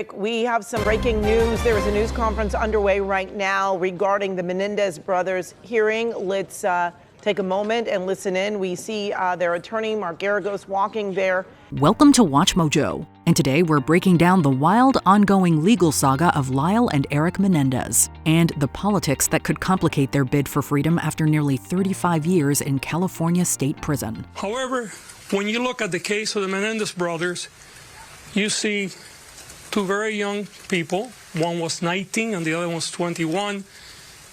break. We have some breaking news. There is a news conference underway right now regarding the Menendez Brothers hearing. Let's take a moment and listen in. We see their attorney, Mark Garagos, walking there. Welcome to Watch Mojo, and today we're breaking down the wild, ongoing legal saga of Lyle and Eric Menendez, and the politics that could complicate their bid for freedom after nearly 35 years in California state prison. However, when you look at the case of the Menendez brothers, you see two very young people. One was 19 and the other one was 21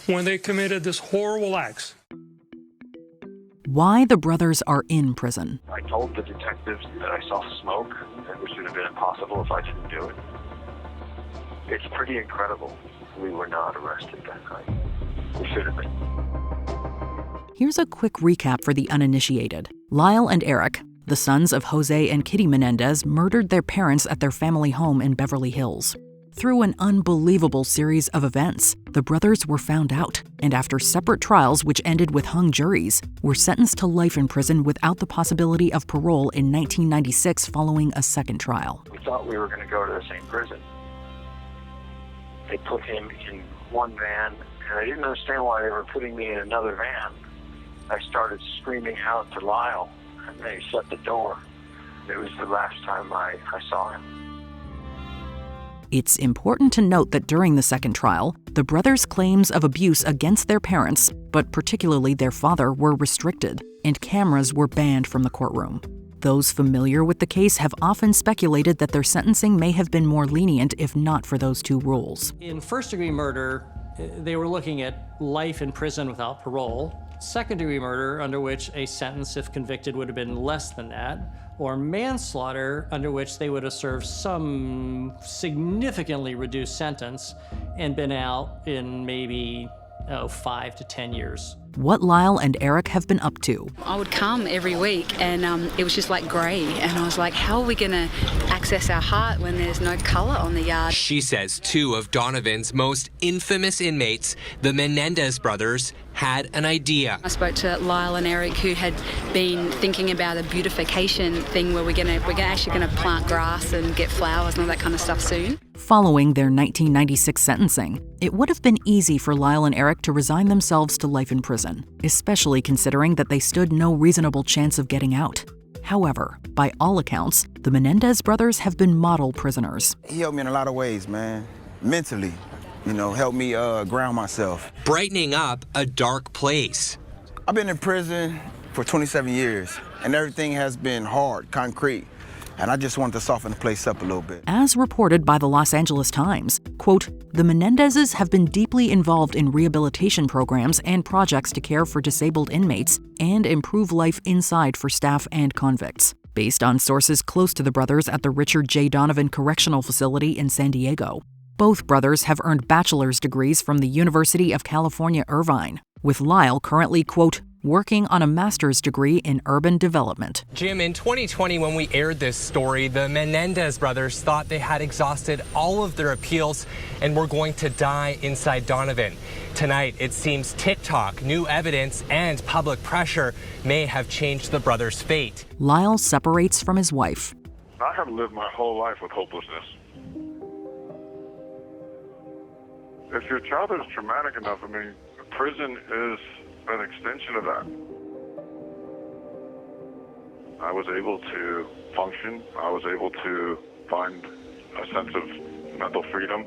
when they committed this horrible acts. Why the brothers are in prison. I told the detectives that I saw smoke, and which would have been impossible if I didn't do it. It's pretty incredible we were not arrested that night. We should have been. Here's a quick recap for the uninitiated. Lyle and Eric, the sons of Jose and Kitty Menendez, murdered their parents at their family home in Beverly Hills. Through an unbelievable series of events, the brothers were found out, and after separate trials which ended with hung juries, were sentenced to life in prison without the possibility of parole in 1996 following a second trial. We thought we were going to go to the same prison. They put him in one van, and I didn't understand why they were putting me in another van. I started screaming out to Lyle, and they shut the door. It was the last time I saw him. It's important to note that during the second trial, the brothers' claims of abuse against their parents, but particularly their father, were restricted, and cameras were banned from the courtroom. Those familiar with the case have often speculated that their sentencing may have been more lenient if not for those two rules. In first-degree murder, they were looking at life in prison without parole. Second-degree murder, under which a sentence, if convicted, would have been less than that, or manslaughter, under which they would have served some significantly reduced sentence and been out in maybe 5 to 10 years. What Lyle and Eric have been up to. I would come every week and it was just like grey, and I was like, how are we going to access our heart when there's no colour on the yard? She says two of Donovan's most infamous inmates, the Menendez brothers, had an idea. I spoke to Lyle and Eric, who had been thinking about a beautification thing where we're actually going to plant grass and get flowers and all that kind of stuff soon. Following their 1996 sentencing, it would have been easy for Lyle and Eric to resign themselves to life in prison, especially considering that they stood no reasonable chance of getting out. However, by all accounts, the Menendez brothers have been model prisoners. He helped me in a lot of ways, man. Mentally, helped me ground myself. Brightening up a dark place. I've been in prison for 27 years, and everything has been hard, concrete. And I just wanted to soften the place up a little bit. As reported by the Los Angeles Times, quote, the Menendezes have been deeply involved in rehabilitation programs and projects to care for disabled inmates and improve life inside for staff and convicts, based on sources close to the brothers at the Richard J. Donovan Correctional Facility in San Diego. Both brothers have earned bachelor's degrees from the University of California, Irvine, with Lyle currently, quote, working on a master's degree in urban development. Jim, in 2020, when we aired this story, the Menendez brothers thought they had exhausted all of their appeals and were going to die inside Donovan. Tonight, it seems TikTok, new evidence, and public pressure may have changed the brothers' fate. Lyle separates from his wife. I have lived my whole life with hopelessness. If your childhood is traumatic enough, prison is an extension of that. I was able to function. I was able to find a sense of mental freedom.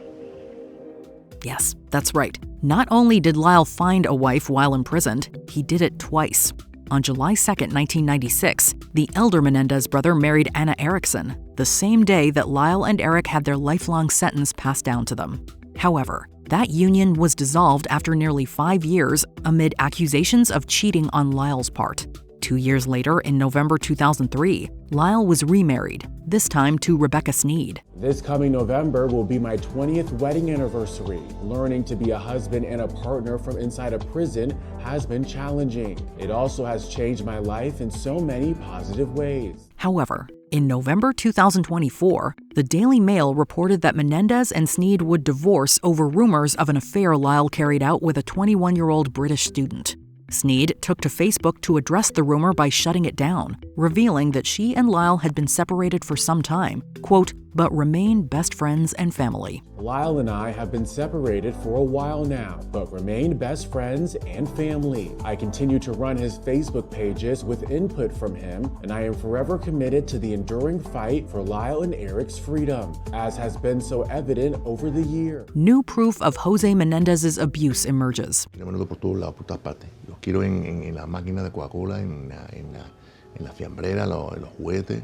Yes, that's right. Not only did Lyle find a wife while imprisoned, he did it twice. On July 2nd, 1996, the elder Menendez brother married Anna Erickson, the same day that Lyle and Eric had their lifelong sentence passed down to them. However, that union was dissolved after nearly 5 years amid accusations of cheating on Lyle's part. 2 years later, in November 2003, Lyle was remarried, this time to Rebecca Sneed. This coming November will be my 20th wedding anniversary. Learning to be a husband and a partner from inside a prison has been challenging. It also has changed my life in so many positive ways. However, in November 2024, the Daily Mail reported that Menendez and Sneed would divorce over rumors of an affair Lyle carried out with a 21-year-old British student. Sneed took to Facebook to address the rumor by shutting it down, revealing that she and Lyle had been separated for some time, quote, but remain best friends and family. Lyle and I have been separated for a while now, but remain best friends and family. I continue to run his Facebook pages with input from him, and I am forever committed to the enduring fight for Lyle and Eric's freedom, as has been so evident over the year. New proof of Jose Menendez's abuse emerges. Por todos lados, por todas partes. Los quiero en la máquina de Coca-Cola, en la fiambrera, los juguetes.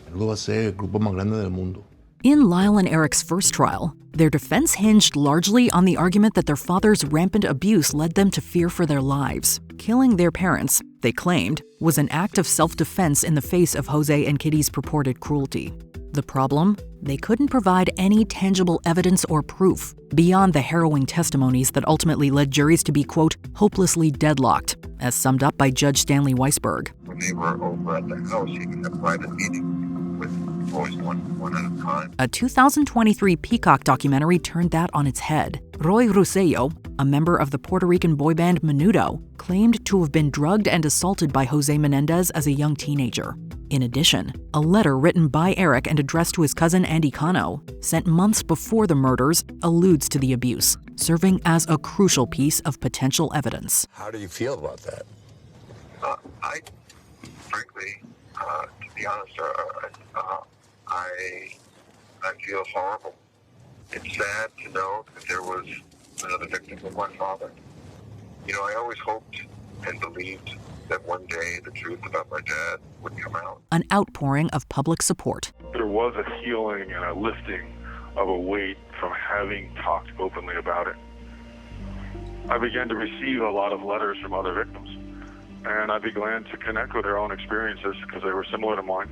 Menudo va a ser el grupo más grande del mundo. In Lyle and Eric's first trial, their defense hinged largely on the argument that their father's rampant abuse led them to fear for their lives. Killing their parents, they claimed, was an act of self-defense in the face of Jose and Kitty's purported cruelty. The problem? They couldn't provide any tangible evidence or proof beyond the harrowing testimonies that ultimately led juries to be, quote, hopelessly deadlocked, as summed up by Judge Stanley Weisberg. When they were over at the house, even a private meeting with boys one at a time. A 2023 Peacock documentary turned that on its head. Roy Rosello, a member of the Puerto Rican boy band Menudo, claimed to have been drugged and assaulted by Jose Menendez as a young teenager. In addition, a letter written by Eric and addressed to his cousin Andy Cano, sent months before the murders, alludes to the abuse, serving as a crucial piece of potential evidence. How do you feel about that? I, frankly, to be honest, I feel horrible. It's sad to know that there was another victim of my father. You know, I always hoped and believed that one day the truth about my dad would come out. An outpouring of public support. There was a healing and a lifting of a weight from having talked openly about it. I began to receive a lot of letters from other victims, and I began to connect with their own experiences because they were similar to mine.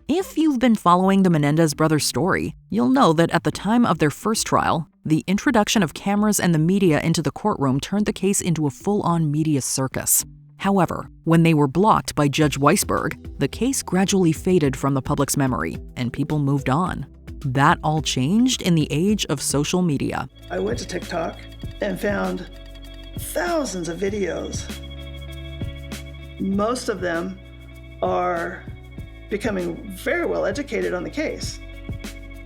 If you've been following the Menendez brothers' story, you'll know that at the time of their first trial, the introduction of cameras and the media into the courtroom turned the case into a full-on media circus. However, when they were blocked by Judge Weisberg, the case gradually faded from the public's memory, and people moved on. That all changed in the age of social media. I went to TikTok and found thousands of videos. Most of them are becoming very well educated on the case.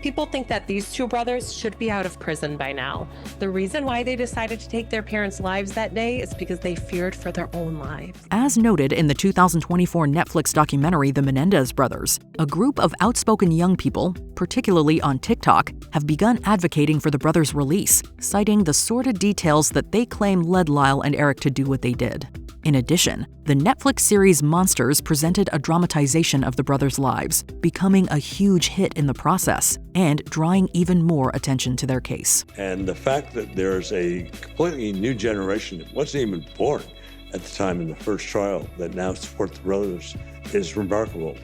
People think that these two brothers should be out of prison by now. The reason why they decided to take their parents' lives that day is because they feared for their own lives. As noted in the 2024 Netflix documentary The Menendez Brothers, a group of outspoken young people, particularly on TikTok, have begun advocating for the brothers' release, citing the sordid details that they claim led Lyle and Eric to do what they did. In addition, the Netflix series Monsters presented a dramatization of the brothers' lives, becoming a huge hit in the process and drawing even more attention to their case. And the fact that there's a completely new generation that wasn't even born at the time in the first trial that now support the brothers is remarkable.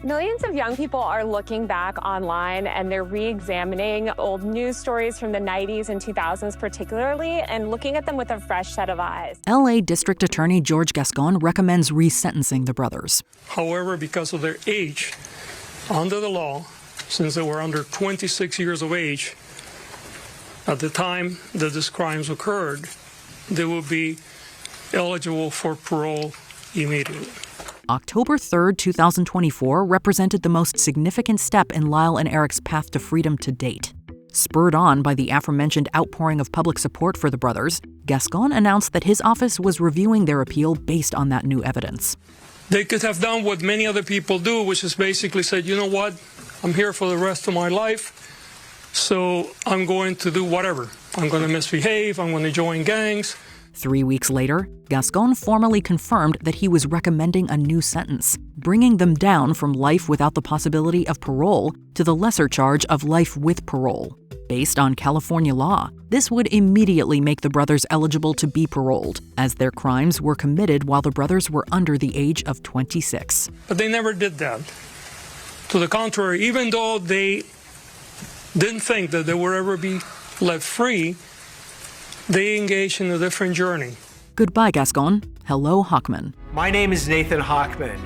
Millions of young people are looking back online and they're re-examining old news stories from the 90s and 2000s particularly and looking at them with a fresh set of eyes. LA District Attorney George Gascon recommends resentencing the brothers. However, because of their age, under the law, since they were under 26 years of age, at the time that these crimes occurred, they would be eligible for parole immediately. October 3, 2024 represented the most significant step in Lyle and Eric's path to freedom to date. Spurred on by the aforementioned outpouring of public support for the brothers, Gascon announced that his office was reviewing their appeal based on that new evidence. They could have done what many other people do, which is basically said, you know what, I'm here for the rest of my life, so I'm going to do whatever. I'm going to misbehave, I'm going to join gangs. 3 weeks later, Gascon formally confirmed that he was recommending a new sentence, bringing them down from life without the possibility of parole to the lesser charge of life with parole. Based on California law, this would immediately make the brothers eligible to be paroled, as their crimes were committed while the brothers were under the age of 26. But they never did that. To the contrary, even though they didn't think that they would ever be let free, they engaged in a different journey. Goodbye, Gascon. Hello, Hawkman. My name is Nathan Hawkman.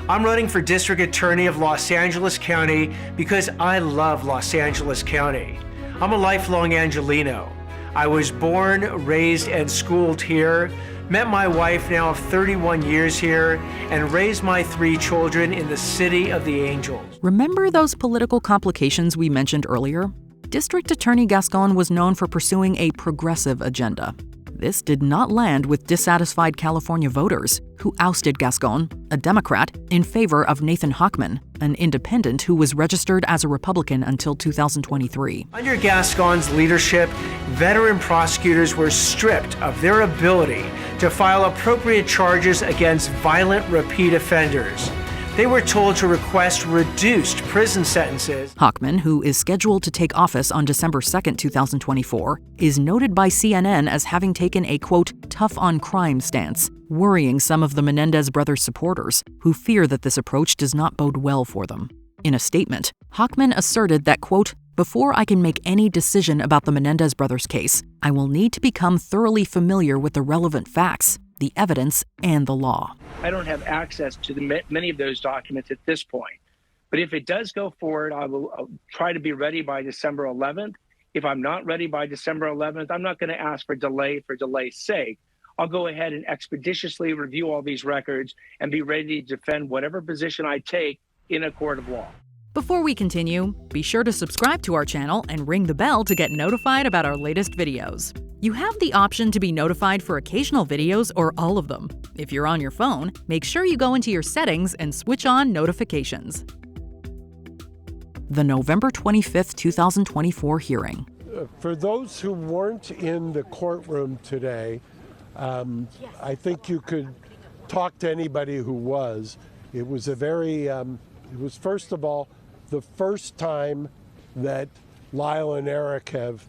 I'm running for District Attorney of Los Angeles County because I love Los Angeles County. I'm a lifelong Angelino. I was born, raised, and schooled here, met my wife now of 31 years here, and raised my 3 children in the City of the Angels. Remember those political complications we mentioned earlier? District Attorney Gascon was known for pursuing a progressive agenda. This did not land with dissatisfied California voters, who ousted Gascon, a Democrat, in favor of Nathan Hawkman, an independent who was registered as a Republican until 2023. Under Gascon's leadership, veteran prosecutors were stripped of their ability to file appropriate charges against violent repeat offenders. They were told to request reduced prison sentences. Hawkman, who is scheduled to take office on December 2, 2024, is noted by CNN as having taken a, quote, tough-on-crime stance, worrying some of the Menendez Brothers supporters, who fear that this approach does not bode well for them. In a statement, Hawkman asserted that, quote, before I can make any decision about the Menendez Brothers case, I will need to become thoroughly familiar with the relevant facts, the evidence, and the law. I don't have access to many of those documents at this point. But if it does go forward, I'll try to be ready by December 11th. If I'm not ready by December 11th, I'm not going to ask for delay for delay's sake. I'll go ahead and expeditiously review all these records and be ready to defend whatever position I take in a court of law. Before we continue, be sure to subscribe to our channel and ring the bell to get notified about our latest videos. You have the option to be notified for occasional videos or all of them. If you're on your phone, make sure you go into your settings and switch on notifications. The November 25, 2024 hearing. For those who weren't in the courtroom today, I think you could talk to anybody who was. It was a very, it was first of all, the first time that Lyle and Eric have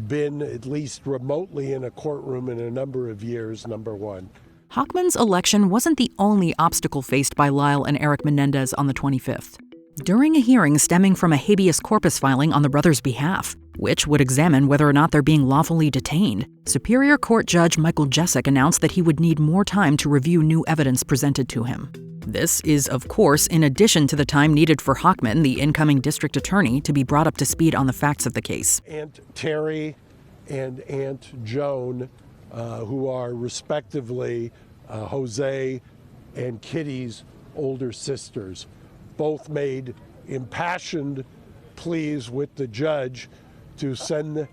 been at least remotely in a courtroom in a number of years, number one. Hawkman's election wasn't the only obstacle faced by Lyle and Eric Menendez on the 25th. During a hearing stemming from a habeas corpus filing on the brothers' behalf, which would examine whether or not they're being lawfully detained, Superior Court Judge Michael Jessic announced that he would need more time to review new evidence presented to him. This is, of course, in addition to the time needed for Hawkman, the incoming district attorney, to be brought up to speed on the facts of the case. Aunt Terry and Aunt Joan, who are respectively Jose and Kitty's older sisters, both made impassioned pleas with the judge to send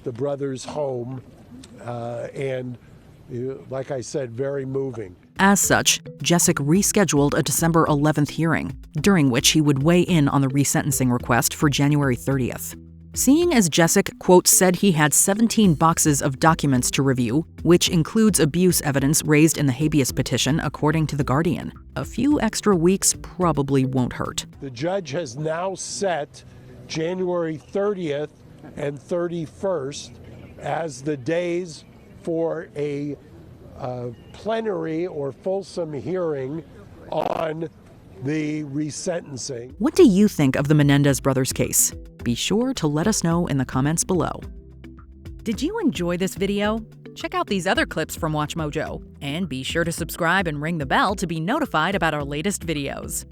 the brothers home, and like I said, very moving. As such, Jessic rescheduled a December 11th hearing, during which he would weigh in on the resentencing request for January 30th. Seeing as Jessic, quote, said he had 17 boxes of documents to review, which includes abuse evidence raised in the habeas petition, according to The Guardian, a few extra weeks probably won't hurt. The judge has now set January 30th and 31st as the days for a plenary or fulsome hearing on the resentencing. What do you think of the Menendez Brothers case? Be sure to let us know in the comments below. Did you enjoy this video? Check out these other clips from WatchMojo, and be sure to subscribe and ring the bell to be notified about our latest videos.